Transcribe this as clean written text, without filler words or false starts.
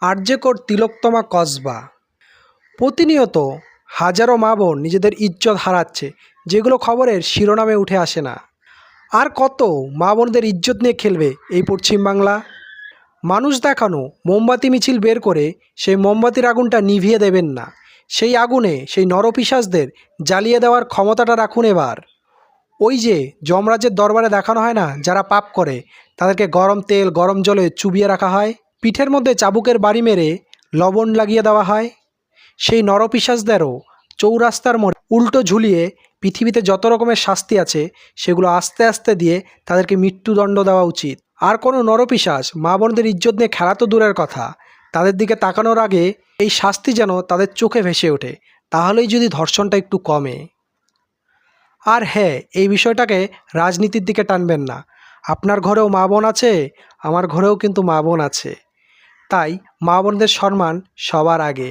RJ coat তিলোত্তমা কসবা। প্রতিনিয়ত হাজারো মা বোন নিজেদের ইজ্জত হারাচ্ছে, যেগুলো খবরের শিরোনামে উঠে আসে না। আর কত মা বোনদের ইজ্জত নিয়ে খেলবে এই পশ্চিমবাংলা? মানুষ দেখানো মোমবাতি মিছিল বের করে সেই মোমবাতির আগুনটা নিভিয়ে দেবেন না, সেই আগুনে সেই নরপিশাচদের জ্বালিয়ে দেওয়ার ক্ষমতাটা রাখুন এবার। ওই যে যমরাজের দরবারে দেখানো হয় না, যারা পাপ করে তাদেরকে গরম তেল গরম জলে চুবিয়ে রাখা হয়, পিঠের মধ্যে চাবুকের বাড়ি মেরে লবণ লাগিয়ে দেওয়া হয়। সেই নরপিশাচদেরও চৌরাস্তার মোড়ে উল্টো ঝুলিয়ে পৃথিবীতে যত রকমের শাস্তি আছে সেগুলো আস্তে আস্তে দিয়ে তাদেরকে মৃত্যুদণ্ড দেওয়া উচিত। আর কোনো নরপিশাচ মা বোনদের ইজ্জত নিয়ে খেলা তো দূরের কথা, তাদের দিকে তাকানোর আগে এই শাস্তি যেন তাদের চোখে ভেসে ওঠে, তাহলেই যদি ধর্ষণটা একটু কমে। আর হ্যাঁ, এই বিষয়টাকে রাজনীতির দিকে টানবেন না। আপনার ঘরেও মা বোন আছে, আমার ঘরেও কিন্তু মা বোন আছে, তাই মা বোনদের সম্মান সবার আগে।